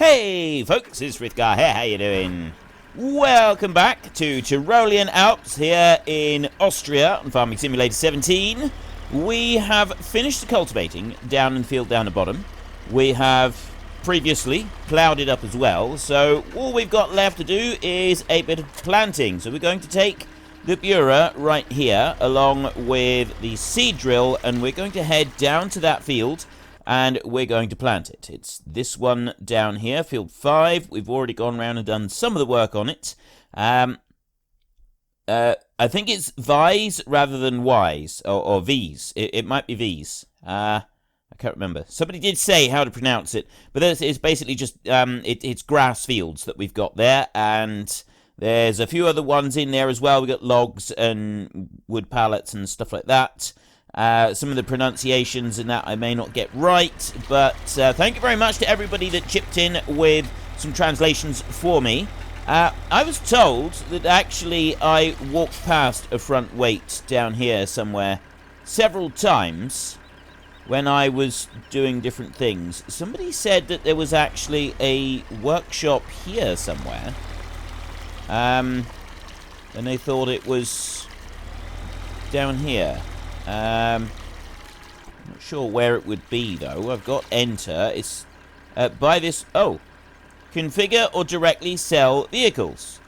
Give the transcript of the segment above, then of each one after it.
Hey folks, it's Rithgar here, how you doing? Welcome back to Tyrolean Alps here in Austria on Farming Simulator 17. We have finished the cultivating down in the field down the bottom. We have previously ploughed it up as well, so all we've got left to do is a bit of planting. So we're going to take the Bura right here along with the seed drill, and we're going to head down to that field and we're going to plant it. It's this one down here, field 5. We've already gone around and done some of the work on it. I think it's V's rather than Y's, or V's. It might be V's. I can't remember. Somebody did say how to pronounce it, but it's basically just, it's grass fields that we've got there, and there's a few other ones in there as well. We've got logs and wood pallets and stuff like that. Some of the pronunciations and that I may not get right, but thank you very much to everybody that chipped in with some translations for me. I was told that actually I walked past a front weight down here somewhere several times when I was doing different things. Somebody said that there was actually a workshop here somewhere, and they thought it was down here. Not sure where it would be though. I've got enter. It's buy this. Oh, configure or directly sell vehicles.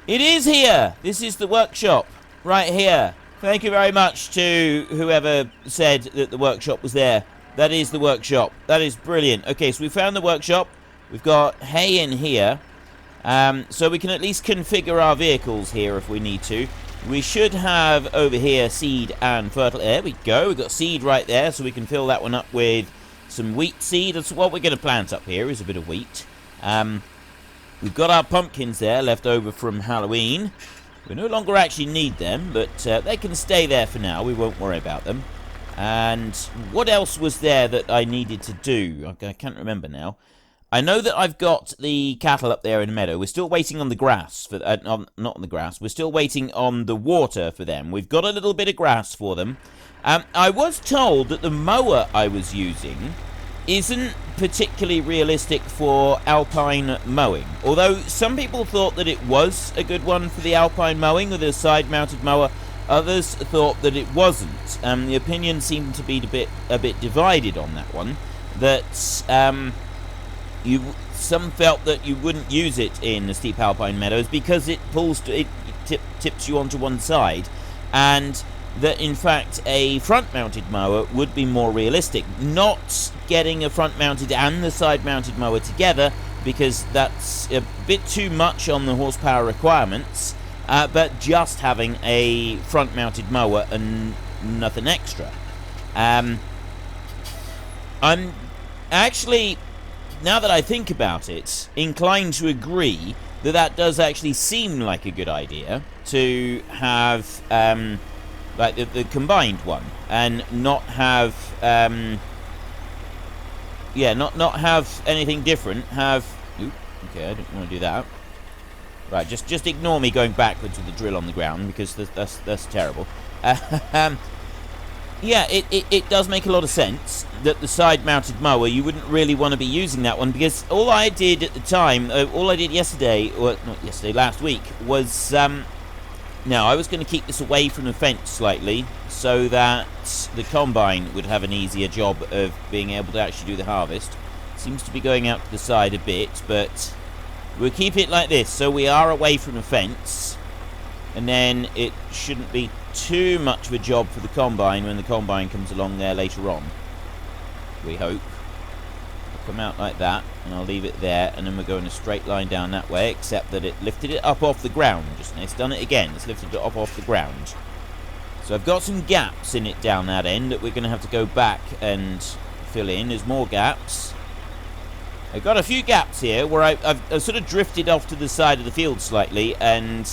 It is here. This is the workshop right here. Thank you very much to whoever said that the workshop was there. That is the workshop. That is brilliant. Okay, so we found the workshop. We've got hay in here, so we can at least configure our vehicles here if we need to. We should have over here seed and fertilizer. There we go. We've got seed right there, so we can fill that one up with some wheat seed. That's what we're going to plant up here, is a bit of wheat. We've got our pumpkins there left over from Halloween. We no longer actually need them, but they can stay there for now. We won't worry about them. And what else was there that I needed to do? I can't remember now. I know that I've got the cattle up there in the meadow. We're still waiting on the grass. Not on the grass. We're still waiting on the water for them. We've got a little bit of grass for them. I was told that the mower I was using isn't particularly realistic for alpine mowing. Although some people thought that it was a good one for the alpine mowing with a side-mounted mower. Others thought that it wasn't. The opinion seemed to be a bit divided on that one. That some felt that you wouldn't use it in the steep alpine meadows because it tips you onto one side, and that in fact a front-mounted mower would be more realistic. Not getting a front-mounted and the side-mounted mower together because that's a bit too much on the horsepower requirements, but just having a front-mounted mower and nothing extra. I'm actually, now that I think about it, inclined to agree that that does actually seem like a good idea to have like the combined one, and not have not have anything different. Have okay, I don't want to do that. Right, just ignore me going backwards with the drill on the ground because that's terrible. Yeah, it does make a lot of sense that the side-mounted mower, you wouldn't really want to be using that one, because all I did at the time, all I did yesterday, or not yesterday, last week, was, now I was going to keep this away from the fence slightly, so that the combine would have an easier job of being able to actually do the harvest. Seems to be going out to the side a bit, but we'll keep it like this, so we are away from the fence, and then it shouldn't be too much of a job for the combine when the combine comes along there later on. We hope. I'll come out like that, and I'll leave it there, and then we're going a straight line down that way, except that it lifted it up off the ground just now. It's done it again. It's lifted it up off the ground. So I've got some gaps in it down that end that we're going to have to go back and fill in. There's more gaps. I've got a few gaps here where I've sort of drifted off to the side of the field slightly, and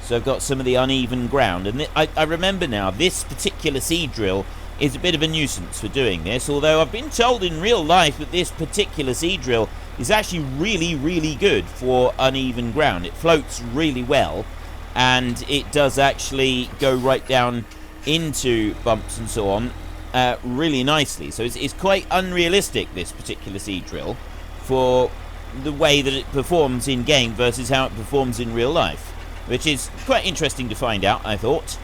so I've got some of the uneven ground. And I remember now, this particular seed drill is a bit of a nuisance for doing this, although I've been told in real life that this particular seed drill is actually really, really good for uneven ground. It floats really well, and it does actually go right down into bumps and so on really nicely. So it's quite unrealistic, this particular seed drill, for the way that it performs in game versus how it performs in real life, which is quite interesting to find out, I thought.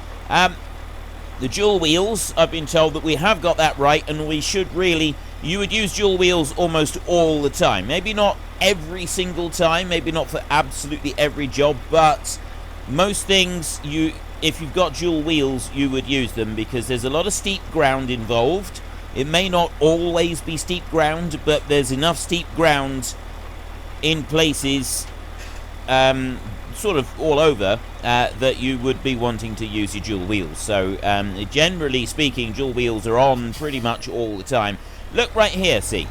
The dual wheels, I've been told that we have got that right, and we should really, you would use dual wheels almost all the time. Maybe not every single time, maybe not for absolutely every job, but most things, if you've got dual wheels, you would use them, because there's a lot of steep ground involved. It may not always be steep ground, but there's enough steep ground in places sort of all over that you would be wanting to use your dual wheels. So generally speaking, dual wheels are on pretty much all the time. Look right here, see,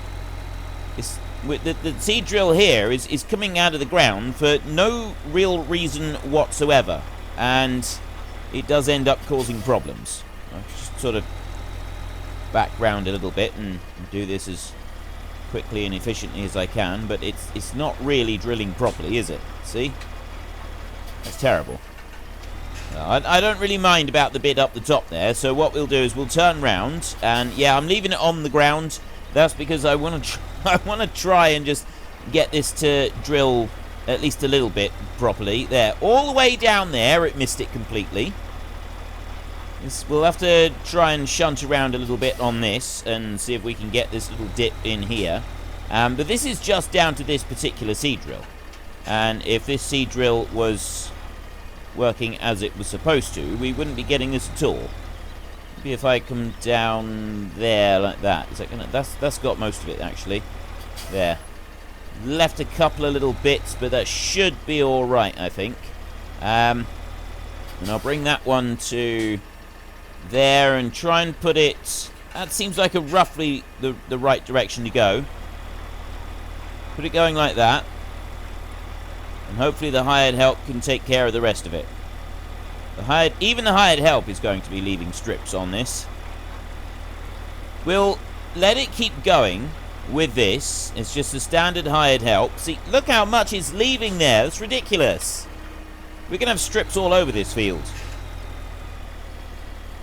the seed drill here is coming out of the ground for no real reason whatsoever, and it does end up causing problems. I'll just sort of background a little bit and do this as quickly and efficiently as I can, but it's not really drilling properly, is it? See? That's terrible. I don't really mind about the bit up the top there, so what we'll do is we'll turn round, and yeah, I'm leaving it on the ground. That's because I want to try and just get this to drill at least a little bit properly. There, all the way down there, it missed it completely. We'll have to try and shunt around a little bit on this and see if we can get this little dip in here. But this is just down to this particular seed drill. And if this seed drill was working as it was supposed to, we wouldn't be getting this at all. Maybe if I come down there like that. Is that gonna, that's got most of it, actually. There. Left a couple of little bits, but that should be alright, I think. And I'll bring that one to there and try and put it... That seems like a roughly the right direction to go. Put it going like that. And hopefully the hired help can take care of the rest of it. Even the hired help is going to be leaving strips on this. We'll let it keep going with this. It's just the standard hired help. See, look how much is leaving there. That's ridiculous. We're going to have strips all over this field.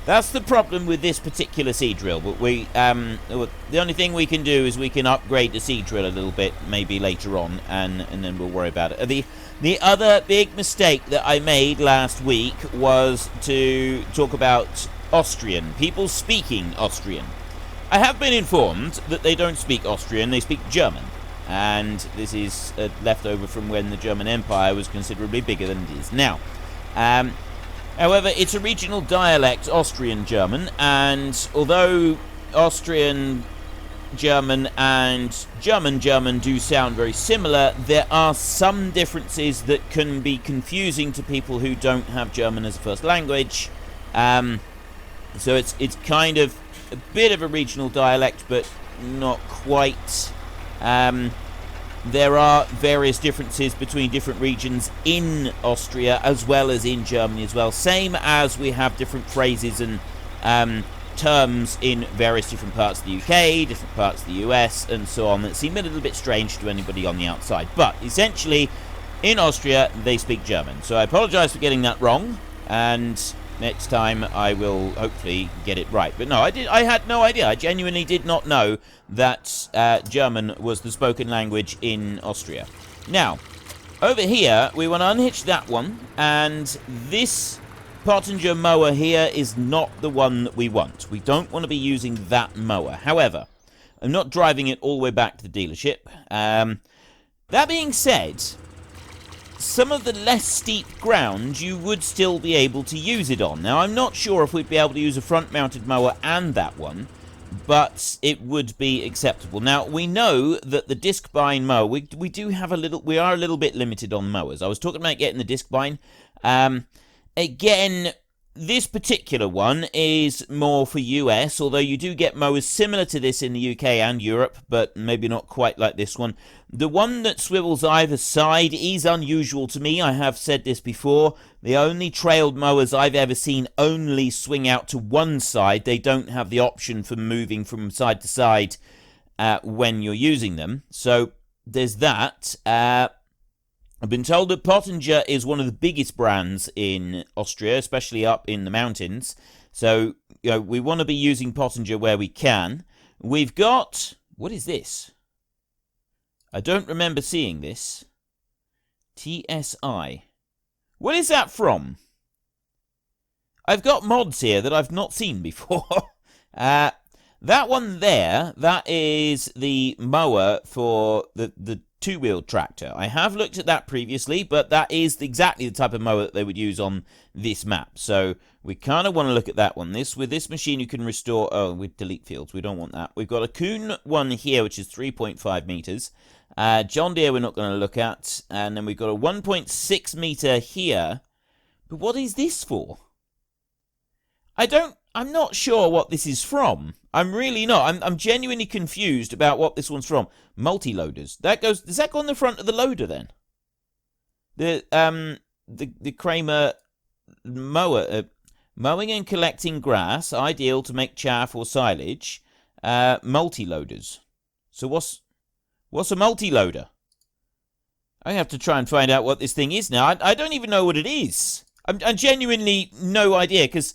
That's the problem with this particular seed drill. But the only thing we can do is we can upgrade the seed drill a little bit, maybe later on, and then we'll worry about it. The other big mistake that I made last week was to talk about Austrian, people speaking Austrian. I have been informed that they don't speak Austrian, they speak German. And this is a leftover from when the German Empire was considerably bigger than it is now. However, it's a regional dialect, Austrian German, and although Austrian German and German do sound very similar, there are some differences that can be confusing to people who don't have German as a first language. So it's kind of a bit of a regional dialect, but not quite. There are various differences between different regions in Austria as well as in Germany as well. Same as we have different phrases and terms in various different parts of the UK, different parts of the US, and so on, that seem a little bit strange to anybody on the outside. But essentially, in Austria, they speak German. So I apologise for getting that wrong, and next time I will hopefully get it right. But no, I had no idea. I genuinely did not know that German was the spoken language in Austria. Now, over here, we want to unhitch that one, and this Pottinger mower here is not the one that we want. We don't want to be using that mower. However, I'm not driving it all the way back to the dealership. That being said, some of the less steep ground you would still be able to use it on. Now, I'm not sure if we'd be able to use a front-mounted mower and that one, but it would be acceptable. Now, we know that the disc bind mower, we are a little bit limited on mowers. I was talking about getting the disc bind. Again, this particular one is more for US, although you do get mowers similar to this in the UK and Europe, but maybe not quite like this one. The one that swivels either side is unusual to me. I have said this before. The only trailed mowers I've ever seen only swing out to one side. They don't have the option for moving from side to side when you're using them. So there's that. I've been told that Pottinger is one of the biggest brands in Austria, especially up in the mountains. So we want to be using Pottinger where we can. We've got... What is this? I don't remember seeing this. TSI. What is that from? I've got mods here that I've not seen before. That one there, that is the mower for the two-wheel tractor. I have looked at that previously, but that is exactly the type of mower that they would use on this map. So we kind of want to look at that one. With this machine, you can restore... Oh, with delete fields. We don't want that. We've got a Kuhn one here, which is 3.5 meters. John Deere we're not going to look at. And then we've got a 1.6 meter here. But what is this for? I'm not sure what this is from. I'm really not. I'm genuinely confused about what this one's from. Multi-loaders. Does that go on the front of the loader then? The Kramer mower. Mowing and collecting grass, ideal to make chaff or silage. Multi-loaders. So what's a multi-loader? I have to try and find out what this thing is now. I don't even know what it is. I'm genuinely no idea, because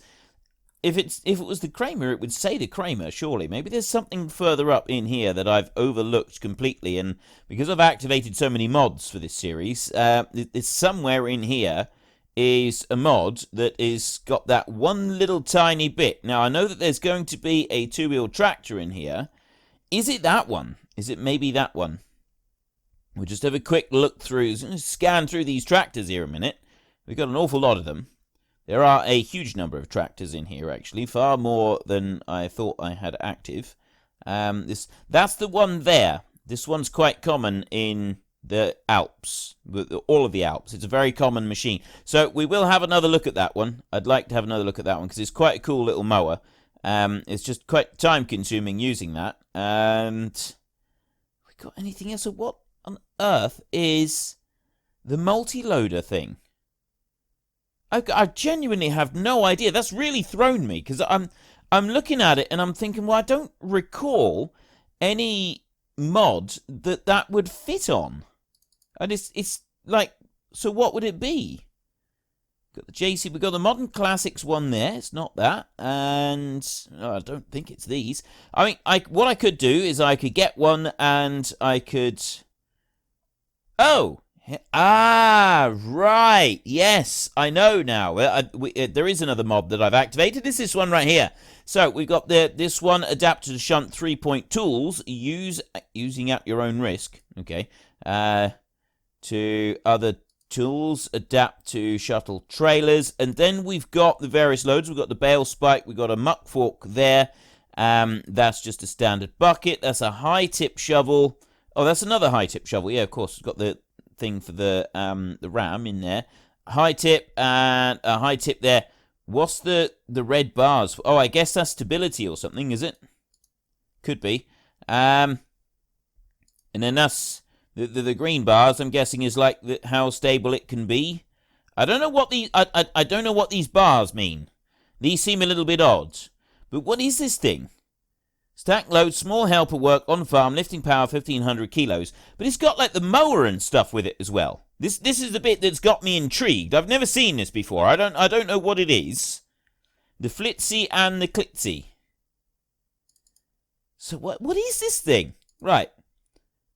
if it was the Kramer, it would say the Kramer, surely. Maybe there's something further up in here that I've overlooked completely, and because I've activated so many mods for this series, it's somewhere in here is a mod that is got that one little tiny bit. Now, I know that there's going to be a two-wheel tractor in here. Is it that one? Is it maybe that one? We'll just have a quick look through, scan through these tractors here a minute. We've got an awful lot of them. There are a huge number of tractors in here, actually. Far more than I thought I had active. That's the one there. This one's quite common in the Alps. All of the Alps. It's a very common machine. So we will have another look at that one. I'd like to have another look at that one, because it's quite a cool little mower. It's just quite time-consuming using that. And we got anything else? So what on earth is the multi-loader thing? I genuinely have no idea. That's really thrown me, because I'm looking at it and I'm thinking, well, I don't recall any mod that would fit on. And it's like, so what would it be? Got the JC, we've got the Modern Classics one there. It's not that. And I don't think it's these. I mean, what I could do is I could get one and I could... Oh! Right. Yes, I know now. There is another mod that I've activated. This is one right here. So we've got this one, adapt to shunt 3-point tools, using at your own risk. Okay. To other tools, adapt to shuttle trailers, and then we've got the various loads. We've got the bale spike. We've got a muck fork there. That's just a standard bucket. That's a high tip shovel. Oh, that's another high tip shovel. Yeah, of course. We've got the thing for the ram in there. High tip and a high tip there. What's the red bars? Oh, I guess that's stability or something, is it? Could be. And then that's the green bars, I'm guessing, is like how stable it can be. I don't know what these I don't know what these bars mean. These seem a little bit odd. But what is this thing? Stack load, small helper work on farm, lifting power 1,500 kilos. But it's got like the mower and stuff with it as well. This is the bit that's got me intrigued. I've never seen this before. I don't know what it is. The Flitzy and the Clitzy. So what is this thing? Right.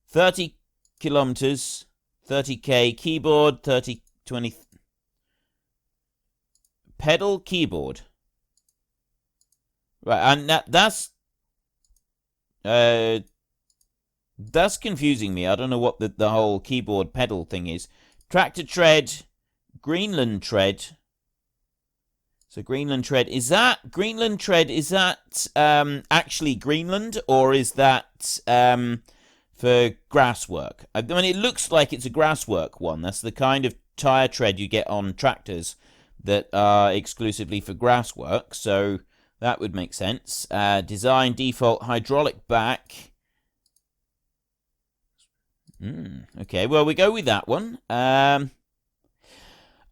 30 kilometers, 30k keyboard, 20 pedal keyboard. Right, and that's confusing me. I don't know what the whole keyboard pedal thing is. Tractor tread, Greenland tread. So Greenland tread, is that actually Greenland, or is that for grass work? I mean, it looks like it's a grass work one. That's the kind of tire tread you get on tractors that are exclusively for grass work. So that would make sense. Design default hydraulic back. Okay, well, we go with that one.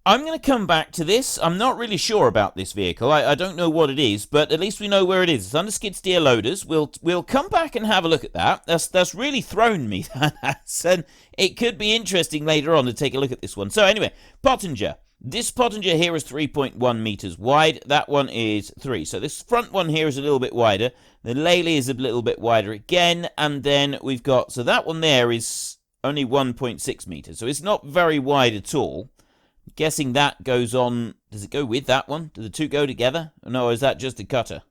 I'm going to come back to this. I'm not really sure about this vehicle. I don't know what it is, but at least we know where it is. It's under skid steer loaders. We'll come back and have a look at that. That's really thrown me. And it could be interesting later on to take a look at this one. So anyway, Pottinger. This pottinger here is 3.1 meters wide. That one is 3. So this front one here is a little bit wider. The Lely is a little bit wider again. And then we've got, so that one there is only 1.6 meters. So it's not very wide at all. I'm guessing that goes on, does it go with that one? Do the two go together? No, is that just a cutter?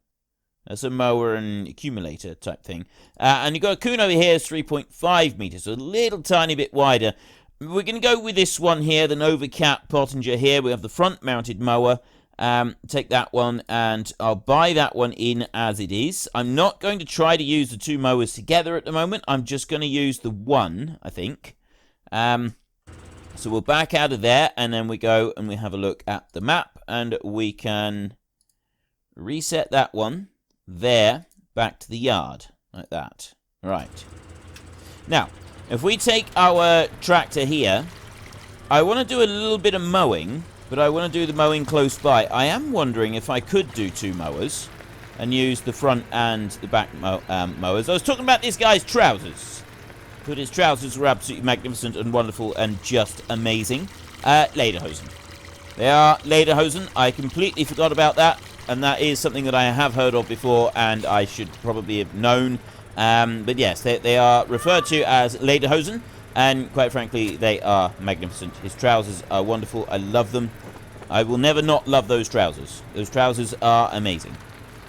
That's a mower and accumulator type thing. And you've got a Kuhn over here, is 3.5 meters. So a little tiny bit wider. We're going to go with this one here, the Nova Cat Pottinger here. We have the front-mounted mower. Take that one, and I'll buy that one in as it is. I'm not going to try to use the two mowers together at the moment. I'm just going to use the one, I think. So we'll back out of there, and then we go and we have a look at the map, and we can reset that one there back to the yard, like that. Right. Now, if we take our tractor here, I want to do a little bit of mowing, but I want to do the mowing close by. I am wondering if I could do two mowers and use the front and the back mowers. I was talking about this guy's trousers. But his trousers were absolutely magnificent and wonderful and just amazing. Lederhosen. They are Lederhosen. I completely forgot about that, and that is something that I have heard of before, and I should probably have known. But yes, they are referred to as Lederhosen, and quite frankly, they are magnificent. His trousers are wonderful. I love them. I will never not love those trousers. Those trousers are amazing.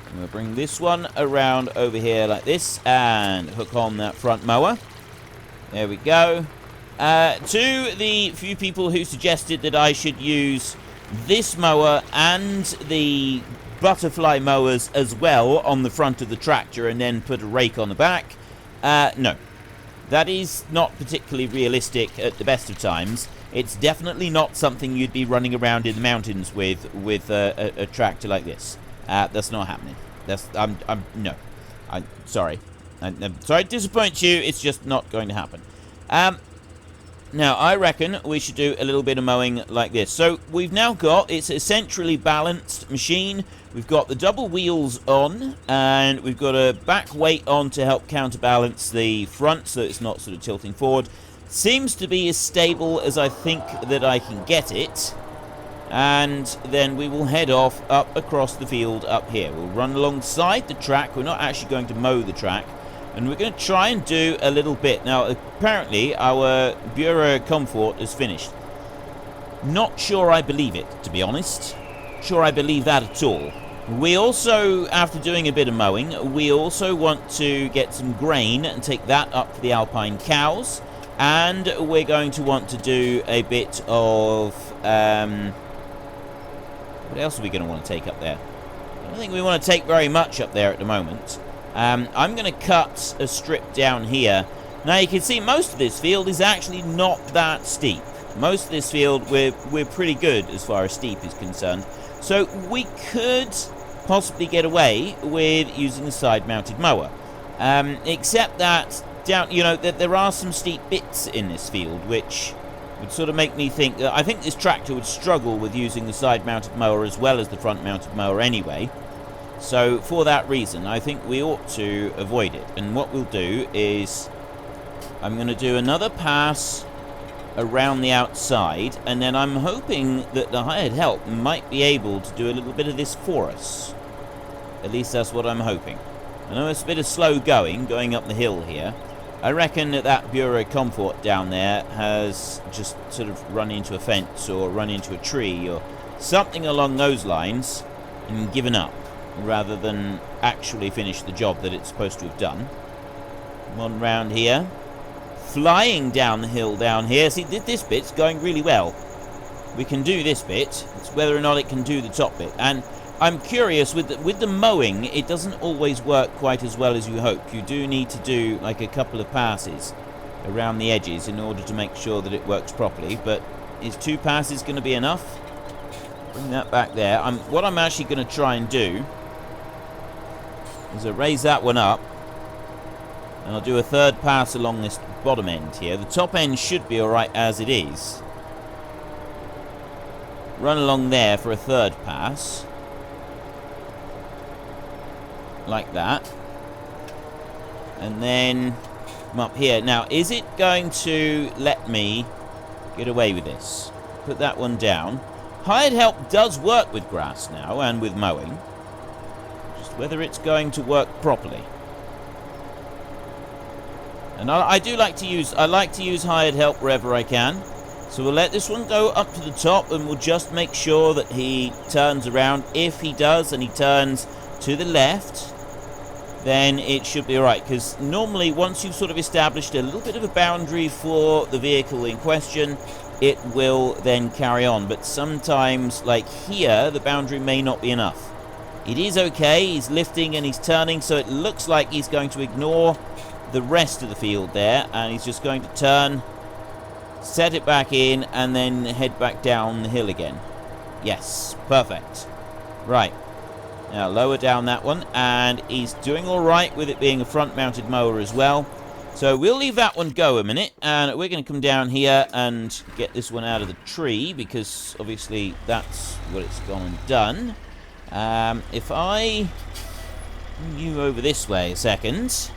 I'm going to bring this one around over here like this, and hook on that front mower. There we go. To the few people who suggested that I should use this mower and the butterfly mowers as well on the front of the tractor and then put a rake on the back, no. That is not particularly realistic at the best of times. It's definitely not something you'd be running around in the mountains with a tractor like this. That's not happening. No. I'm sorry. I'm sorry to disappoint you. It's just not going to happen. Now, I reckon we should do a little bit of mowing like this. So, we've now got, it's a centrally balanced machine. We've got the double wheels on, and we've got a back weight on to help counterbalance the front so it's not sort of tilting forward. Seems to be as stable as I think that I can get it. And then we will head off up across the field up here. We'll run alongside the track. We're not actually going to mow the track. And we're going to try and do a little bit. Now, apparently, our Bureau Comfort is finished. Not sure I believe it, to be honest. Sure I believe that at all. We also, after doing a bit of mowing, we also want to get some grain and take that up for the alpine cows. And we're going to want to do a bit of... what else are we going to want to take up there? I don't think we want to take very much up there at the moment. I'm going to cut a strip down here. Now you can see most of this field is actually not that steep. Most of this field we're pretty good as far as steep is concerned. So we could possibly get away with using the side-mounted mower. Except that that there are some steep bits in this field which would sort of make me think that I think this tractor would struggle with using the side-mounted mower as well as the front-mounted mower anyway. So, for that reason, I think we ought to avoid it. And what we'll do is, I'm going to do another pass around the outside, and then I'm hoping that the hired help might be able to do a little bit of this for us. At least that's what I'm hoping. I know it's a bit of slow going up the hill here. I reckon that Bureau Comfort down there has just sort of run into a fence or run into a tree or something along those lines and given up, rather than actually finish the job that it's supposed to have done. Come on round here. Flying down the hill down here. See, this bit's going really well. We can do this bit. It's whether or not it can do the top bit. And I'm curious, with the mowing, it doesn't always work quite as well as you hope. You do need to do like a couple of passes around the edges in order to make sure that it works properly. But is 2 passes going to be enough? Bring that back there. What I'm actually going to try and do is I raise that one up, and I'll do a 3rd pass along this bottom end here. The top end should be alright as it is. Run along there for a 3rd pass. Like that. And then come up here. Now, is it going to let me get away with this? Put that one down. Hired help does work with grass now and with mowing. Just whether it's going to work properly. And I like to use hired help wherever I can. So we'll let this one go up to the top and we'll just make sure that he turns around. If he does and he turns to the left, then it should be alright. Because normally once you've sort of established a little bit of a boundary for the vehicle in question, it will then carry on. But sometimes, like here, the boundary may not be enough. It is okay, he's lifting and he's turning, so it looks like he's going to ignore the rest of the field there, and he's just going to turn, set it back in, and then head back down the hill again. Yes, perfect. Right, now lower down that one, and he's doing alright with it being a front-mounted mower as well. So we'll leave that one go a minute, and we're going to come down here and get this one out of the tree, because obviously that's what it's gone and done. If I move you over this way a second,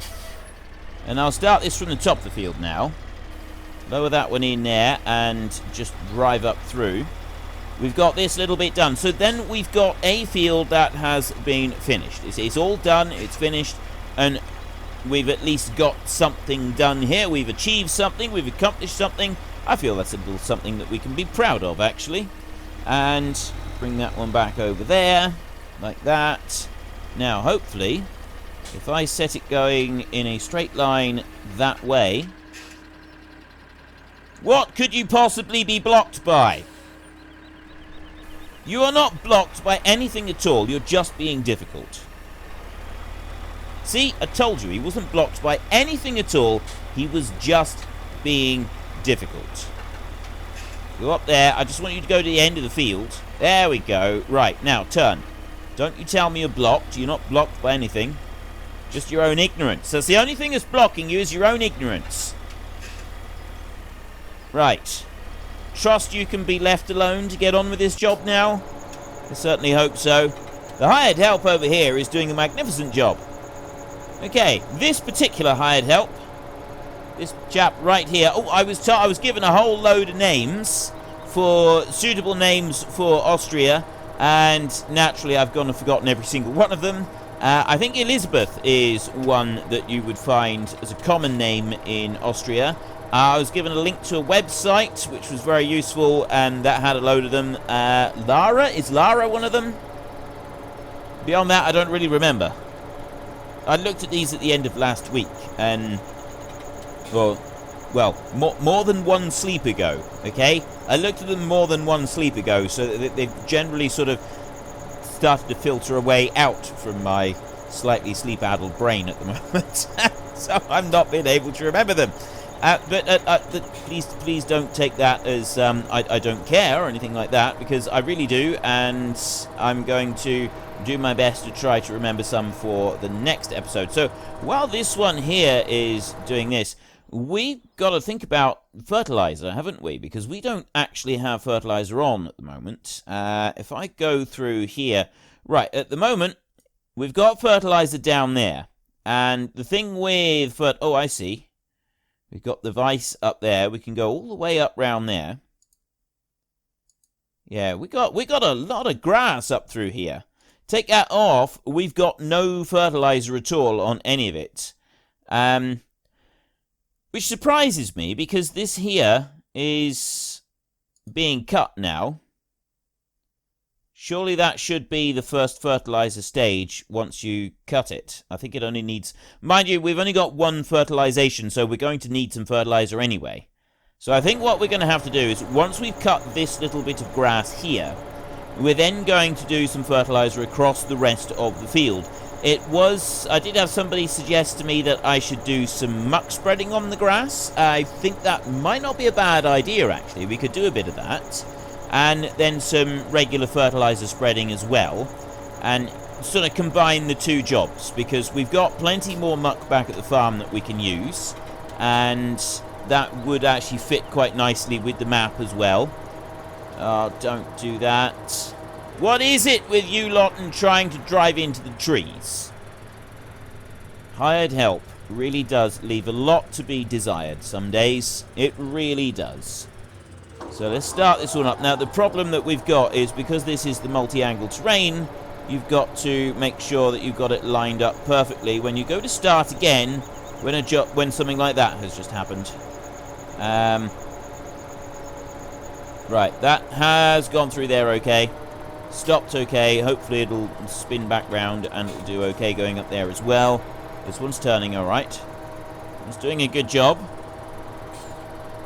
and I'll start this from the top of the field now. Lower that one in there and just drive up through. We've got this little bit done. So then we've got a field that has been finished. It's all done, it's finished, and we've at least got something done here. We've achieved something, we've accomplished something. I feel that's a little something that we can be proud of, actually. And bring that one back over there, like that. Now, hopefully, if I set it going in a straight line that way... What could you possibly be blocked by? You are not blocked by anything at all. You're just being difficult. See, I told you, he wasn't blocked by anything at all. He was just being difficult. Go up there. I just want you to go to the end of the field. There we go. Right, now, turn. Don't you tell me you're blocked. You're not blocked by anything. Just your own ignorance. That's the only thing that's blocking you, is your own ignorance. Right. Trust you can be left alone to get on with this job now? I certainly hope so. The hired help over here is doing a magnificent job. Okay, this particular hired help, this chap right here. Oh, I was given a whole load of names, suitable names for Austria, and naturally I've gone and forgotten every single one of them. I think Elizabeth is one that you would find as a common name in Austria. I was given a link to a website, which was very useful, and that had a load of them. Lara? Is Lara one of them? Beyond that, I don't really remember. I looked at these at the end of last week, and... Well, more than one sleep ago, okay? I looked at them more than one sleep ago, so they've generally sort of started to filter away out from my slightly sleep-addled brain at the moment. So I'm not being able to remember them. Please don't take that as I don't care or anything like that, because I really do, and I'm going to do my best to try to remember some for the next episode. So while this one here is doing this, we've got to think about fertilizer, haven't we? Because we don't actually have fertilizer on at the moment. If I go through here, right, at the moment, we've got fertilizer down there. And the thing with... oh, I see. We've got the vice up there. We can go all the way up round there. Yeah, we got a lot of grass up through here. Take that off, we've got no fertilizer at all on any of it. Which surprises me, because this here is being cut now. Surely that should be the first fertilizer stage once you cut it. I think it only needs... Mind you, we've only got one fertilization, so we're going to need some fertilizer anyway. So I think what we're going to have to do is, once we've cut this little bit of grass here, we're then going to do some fertilizer across the rest of the field. I did have somebody suggest to me that I should do some muck spreading on the grass. I think that might not be a bad idea, actually. We could do a bit of that. And then some regular fertilizer spreading as well. And sort of combine the two jobs, because we've got plenty more muck back at the farm that we can use. And that would actually fit quite nicely with the map as well. Oh, don't do that. What is it with you lot and trying to drive into the trees? Hired help really does leave a lot to be desired some days. It really does. So let's start this one up. Now, the problem that we've got is because this is the multi-angle terrain, you've got to make sure that you've got it lined up perfectly. When you go to start again, when something like that has just happened. Right, that has gone through there okay. Stopped okay. Hopefully it'll spin back round and it'll do okay going up there as well. This one's turning alright. It's doing a good job.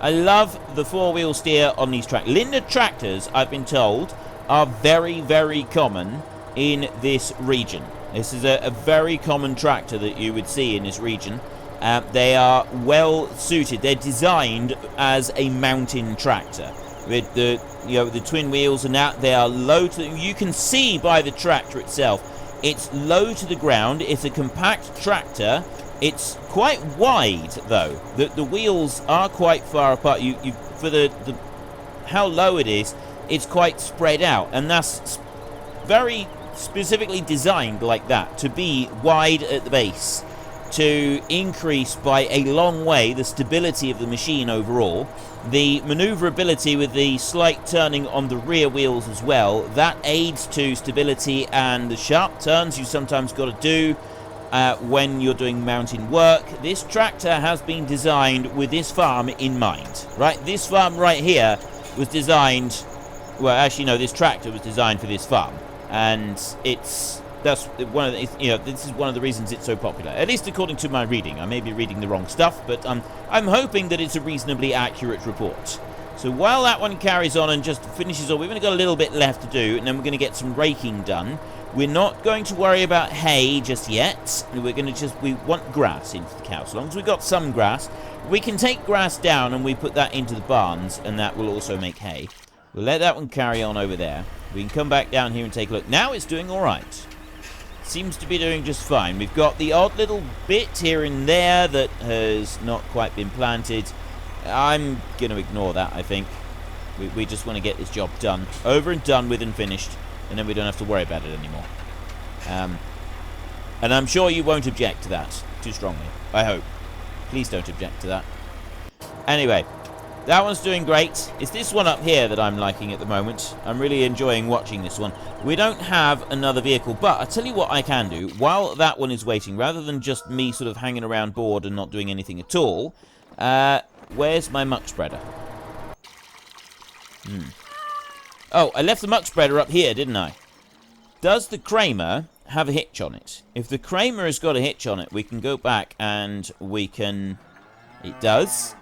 I love the four-wheel steer on these tractors. Linde tractors, I've been told, are very, very common in this region. This is a very common tractor that you would see in this region. They are well suited. They're designed as a mountain tractor. With the twin wheels and that, they are low to... You can see by the tractor itself, it's low to the ground. It's a compact tractor. It's quite wide, though. The wheels are quite far apart. For how low it is, it's quite spread out. And that's very specifically designed like that, to be wide at the base, to increase by a long way the stability of the machine overall. The maneuverability with the slight turning on the rear wheels as well, that aids to stability, and the sharp turns you sometimes got to do when you're doing mountain work. This tractor has been designed with this farm in mind, right? This farm right here was designed... Well, actually, no, this tractor was designed for this farm, and that's one of the, this is one of the reasons it's so popular, at least according to my reading. I may be reading the wrong stuff, but I'm hoping that it's a reasonably accurate report. So while that one carries on and just finishes off, we've only got a little bit left to do, and then we're going to get some raking done. We're not going to worry about hay just yet. We want grass into the cow. So long as we've got some grass, we can take grass down and we put that into the barns, and that will also make hay. We'll let that one carry on over there. We can come back down here and take a look. Now it's doing all right. Seems to be doing just fine. We've got the odd little bit here and there that has not quite been planted. I'm going to ignore that, I think. We just want to get this job done. Over and done with and finished. And then we don't have to worry about it anymore. And I'm sure you won't object to that too strongly. I hope. Please don't object to that. Anyway, that one's doing great. It's this one up here that I'm liking at the moment. I'm really enjoying watching this one. We don't have another vehicle, but I'll tell you what I can do. While that one is waiting, rather than just me sort of hanging around bored and not doing anything at all, where's my muck spreader? Oh, I left the muck spreader up here, didn't I? Does the Kramer have a hitch on it? If the Kramer has got a hitch on it, we can go back and we can... It does.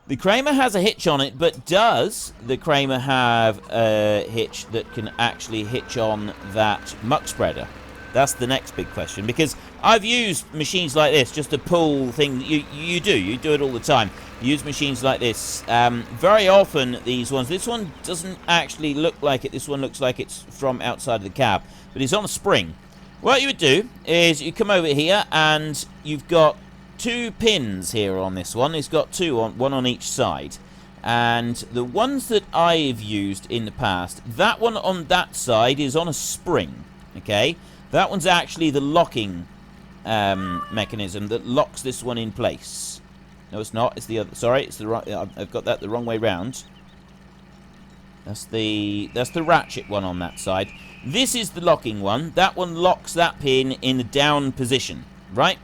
The Kramer has a hitch on it, but does the Kramer have a hitch that can actually hitch on that muck spreader? That's the next big question, because I've used machines like this just to pull things. You do it all the time. You use machines like this. Very often, these ones. This one doesn't actually look like it. This one looks like it's from outside of the cab, but it's on a spring. What you would do is you come over here, and you've got two pins here on this one. It's got one on each side. And the ones that I've used in the past, that one on that side is on a spring. Okay? That one's actually the locking mechanism that locks this one in place. No, it's not. It's the other. Sorry, it's the right. I've got that the wrong way round. That's the ratchet one on that side. This is the locking one. That one locks that pin in the down position, right?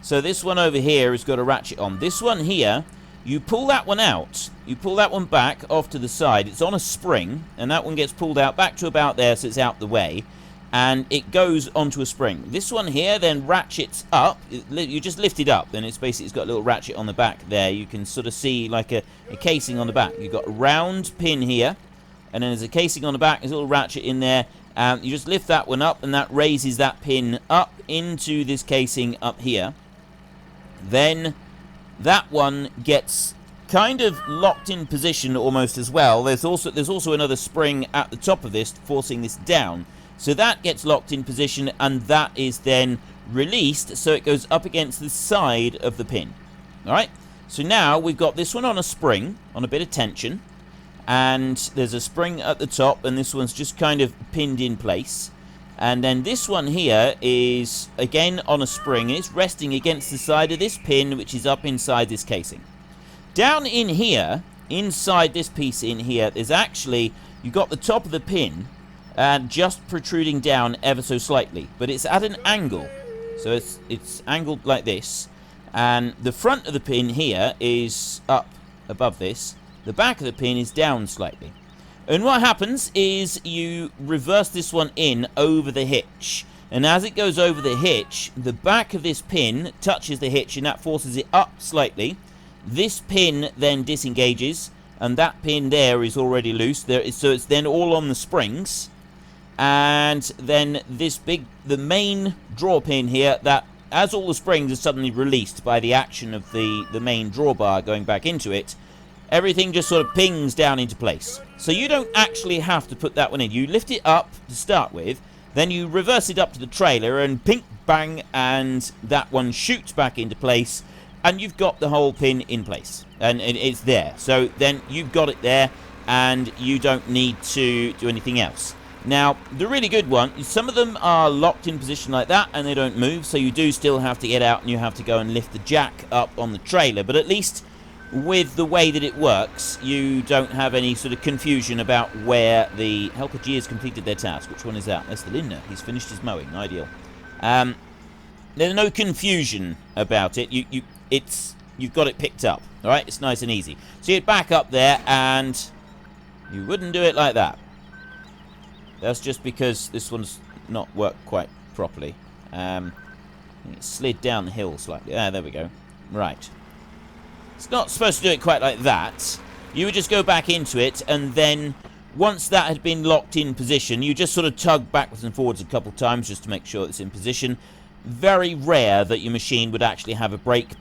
So this one over here has got a ratchet on. This one here, you pull that one out. You pull that one back off to the side. It's on a spring, and that one gets pulled out back to about there, so it's out the way. And it goes onto a spring. This one here then ratchets up. You just lift it up, and it's got a little ratchet on the back there. You can sort of see like a casing on the back. You've got a round pin here, and then there's a casing on the back. There's a little ratchet in there. You just lift that one up, and that raises that pin up into this casing up here. Then that one gets kind of locked in position almost as well. There's also another spring at the top of this forcing this down. So that gets locked in position, and that is then released, so it goes up against the side of the pin. Alright, so now we've got this one on a spring, on a bit of tension, and there's a spring at the top, and this one's just kind of pinned in place. And then this one here is, again, on a spring, and it's resting against the side of this pin, which is up inside this casing. Down in here, inside this piece in here, there's actually, you've got the top of the pin just protruding down ever so slightly, but it's at an angle. So it's angled like this, and the front of the pin here is up above this. The back of the pin is down slightly. And what happens is you reverse this one in over the hitch. And as it goes over the hitch, the back of this pin touches the hitch, and that forces it up slightly. This pin then disengages, and that pin there is already loose. So it's then all on the springs. And then the main draw pin here, that as all the springs are suddenly released by the action of the main drawbar going back into it, everything just sort of pings down into place. So you don't actually have to put that one in. You lift it up to start with, then you reverse it up to the trailer, and pink, bang, and that one shoots back into place, and you've got the whole pin in place. And it's there. So then you've got it there, and you don't need to do anything else. Now, the really good one, some of them are locked in position like that, and they don't move, so you do still have to get out, and you have to go and lift the jack up on the trailer. But at least with the way that it works, you don't have any sort of confusion about where the helper G has completed their task. Which one is that? That's the Linda. He's finished his mowing. Ideal. There's no confusion about it. You've got it picked up. All right, it's nice and easy. So you'd back up there, and you wouldn't do it like that. That's just because this one's not worked quite properly. It slid down the hill slightly. Ah, there we go. Right. It's not supposed to do it quite like that. You would just go back into it, and then once that had been locked in position, you just sort of tug backwards and forwards a couple times just to make sure it's in position. Very rare that your machine would actually have a brake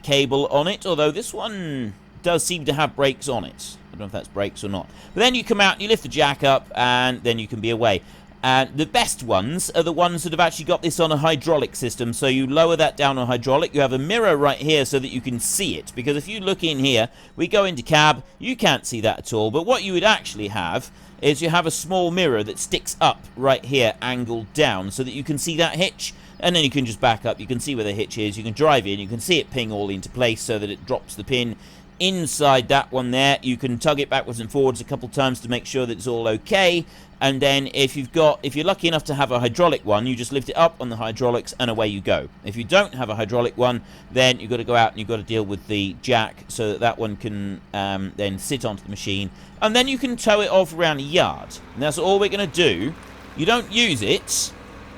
cable on it, although this one does seem to have brakes on it. I don't know if that's brakes or not. But then you come out, you lift the jack up, and then you can be away. And the best ones are the ones that have actually got this on a hydraulic system. So you lower that down on hydraulic. You have a mirror right here so that you can see it. Because if you look in here, we go into cab, you can't see that at all. But what you would actually have is you have a small mirror that sticks up right here, angled down, so that you can see that hitch. And then you can just back up. You can see where the hitch is. You can drive in. You can see it ping all into place so that it drops the pin inside that one there. You can tug it backwards and forwards a couple times to make sure that it's all okay. And then if you're lucky enough to have a hydraulic one, you just lift it up on the hydraulics and away you go. If you don't have a hydraulic one, then you've got to go out and you've got to deal with the jack so that that one can then sit onto the machine. And then you can tow it off around a yard. And that's all we're going to do. You don't use it.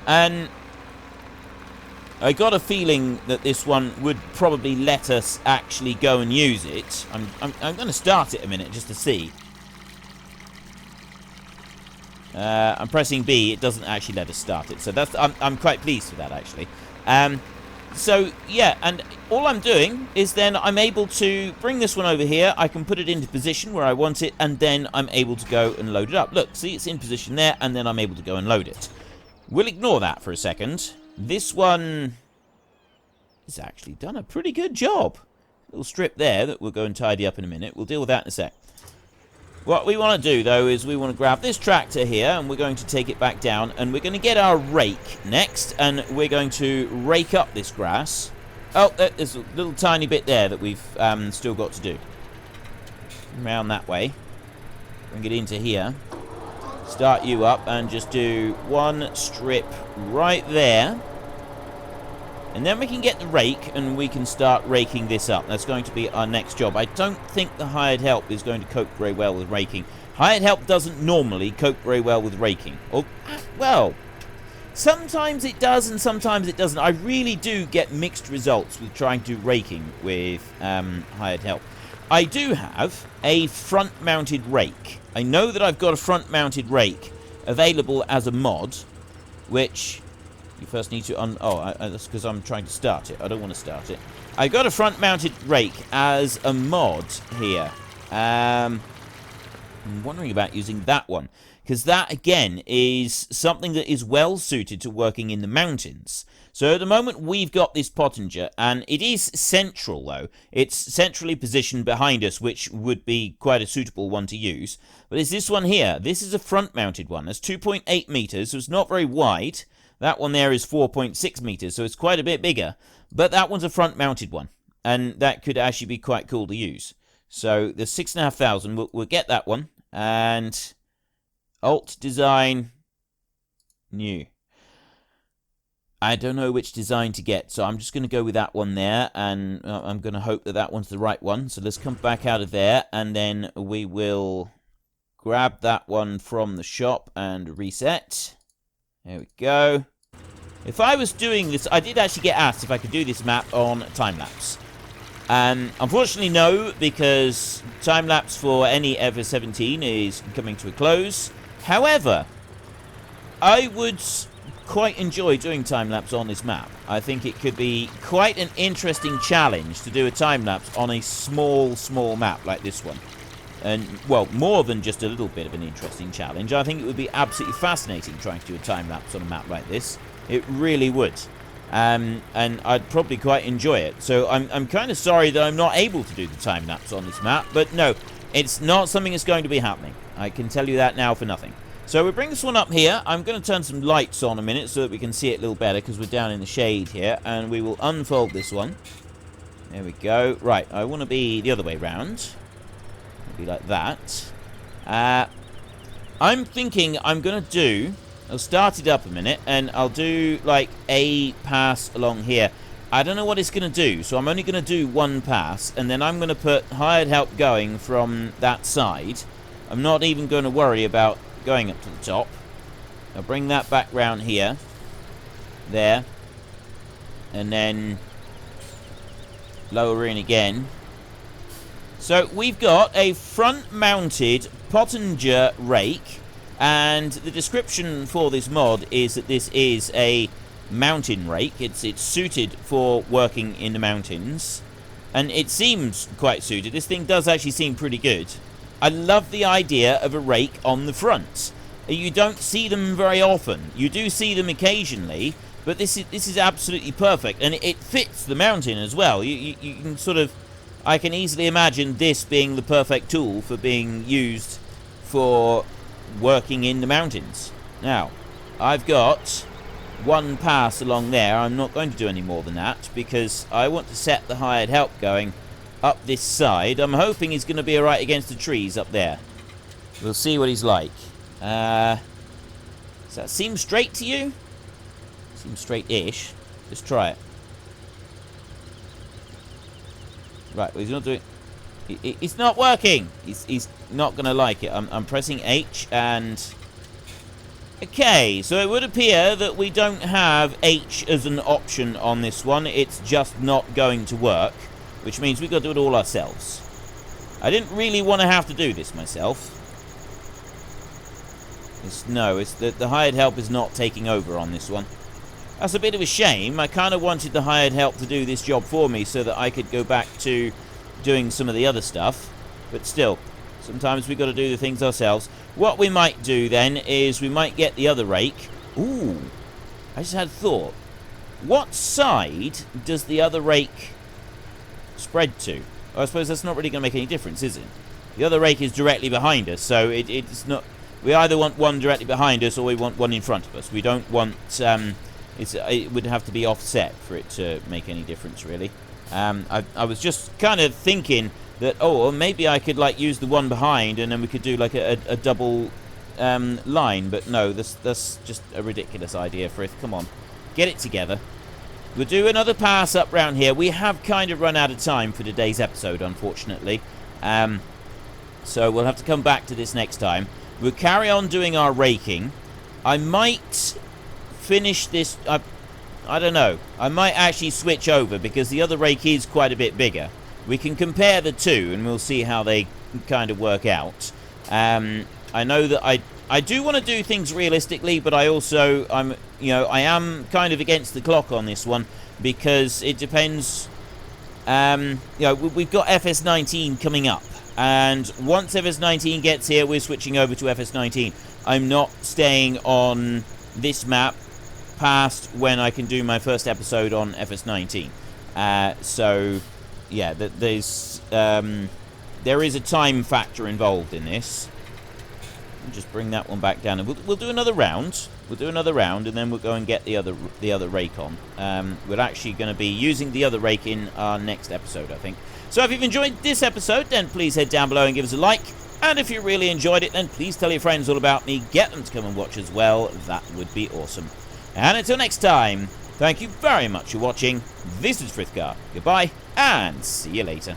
And I got a feeling that this one would probably let us actually go and use it. I'm going to start it a minute just to see. I'm pressing B. It doesn't actually let us start it, so that's I'm quite pleased with that actually. So yeah, and all I'm doing is then I'm able to bring this one over here. I can put it into position where I want it, and then I'm able to go and load it up. Look, see, it's in position there, and then I'm able to go and load it. We'll ignore that for a second. This one has actually done a pretty good job. Little strip there that we'll go and tidy up in a minute. We'll deal with that in a sec. What we want to do, though, is we want to grab this tractor here, and we're going to take it back down, and we're going to get our rake next, and we're going to rake up this grass. Oh, there's a little tiny bit there that we've still got to do. Around that way. Bring it into here. Start you up, and just do one strip right there. And then we can get the rake, and we can start raking this up. That's going to be our next job. I don't think the hired help is going to cope very well with raking. Hired help doesn't normally cope very well with raking. Or, well, sometimes it does and sometimes it doesn't. I really do get mixed results with trying to do raking with hired help. I do have a front-mounted rake. I know that I've got a front-mounted rake available as a mod, which you first need to that's because I'm trying to start it. I don't want to start it. I got a front-mounted rake as a mod here. I'm wondering about using that one, because that, again, is something that is well-suited to working in the mountains. So at the moment, we've got this pottinger, and it is central, though. It's centrally positioned behind us, which would be quite a suitable one to use. But it's this one here. This is a front-mounted one. It's 2.8 meters, so it's not very wide. That one there is 4.6 meters, so it's quite a bit bigger. But that one's a front-mounted one, and that could actually be quite cool to use. So there's 6,500. We'll get that one. And alt design new. I don't know which design to get, so I'm just going to go with that one there, and I'm going to hope that that one's the right one. So let's come back out of there, and then we will grab that one from the shop and reset. There we go. If I was doing this, I did actually get asked if I could do this map on time-lapse. Unfortunately, no, because time-lapse for any FS17 is coming to a close. However, I would quite enjoy doing time-lapse on this map. I think it could be quite an interesting challenge to do a time-lapse on a small map like this one. And, well, more than just a little bit of an interesting challenge. I think it would be absolutely fascinating trying to do a time-lapse on a map like this. It really would. And I'd probably quite enjoy it. So I'm kind of sorry that I'm not able to do the time-lapse on this map. But no, it's not something that's going to be happening. I can tell you that now for nothing. So we bring this one up here. I'm going to turn some lights on a minute so that we can see it a little better, because we're down in the shade here. And we will unfold this one. There we go. Right, I want to be the other way round. Be like that. I'm thinking I'm going to do... I'll start it up a minute, and I'll do, like, a pass along here. I don't know what it's going to do, so I'm only going to do one pass, and then I'm going to put hired help going from that side. I'm not even going to worry about going up to the top. I'll bring that back round here. There. And then lower in again. So we've got a front-mounted Pottinger rake, and the description for this mod is that this is a mountain rake. It's suited for working in the mountains, and it seems quite suited. This thing does actually seem pretty good. I love the idea of a rake on the front. You don't see them very often. You do see them occasionally, but this is absolutely perfect, and it fits the mountain as well. You can sort of... I can easily imagine this being the perfect tool for being used for working in the mountains. Now, I've got one pass along there. I'm not going to do any more than that, because I want to set the hired help going up this side. I'm hoping he's going to be alright against the trees up there. We'll see what he's like. Does that seem straight to you? Seems straight-ish. Let's try it. Right, well, he's not doing... It's not working! He's not going to like it. I'm pressing H and... Okay, so it would appear that we don't have H as an option on this one. It's just not going to work, which means we've got to do it all ourselves. I didn't really want to have to do this myself. It's the hired help is not taking over on this one. That's a bit of a shame. I kind of wanted the hired help to do this job for me so that I could go back to doing some of the other stuff. But still, sometimes we've got to do the things ourselves. What we might do then is we might get the other rake. Ooh, I just had a thought. What side does the other rake spread to? I suppose that's not really going to make any difference, is it? The other rake is directly behind us, so it's not... We either want one directly behind us or we want one in front of us. We don't want... it would have to be offset for it to make any difference, really. I was just kind of thinking that, oh, well, maybe I could, like, use the one behind and then we could do, like, a double line. But no, that's just a ridiculous idea, Frith. Come on. Get it together. We'll do another pass up round here. We have kind of run out of time for today's episode, unfortunately. So we'll have to come back to this next time. We'll carry on doing our raking. I might... finish this. I don't know. I might actually switch over because the other rake is quite a bit bigger. We can compare the two and we'll see how they kind of work out. I know that I do want to do things realistically, but I also I am kind of against the clock on this one because it depends. We've got FS19 coming up, and once FS19 gets here, we're switching over to FS19. I'm not staying on this map past when I can do my first episode on FS19. So, yeah, there is a time factor involved in this. I'll just bring that one back down, and we'll do another round. We'll do another round, and then we'll go and get the other rake on. We're actually going to be using the other rake in our next episode, I think. So if you've enjoyed this episode, then please head down below and give us a like. And if you really enjoyed it, then please tell your friends all about me. Get them to come and watch as well. That would be awesome. And until next time, thank you very much for watching. This is Frithgar. Goodbye, and see you later.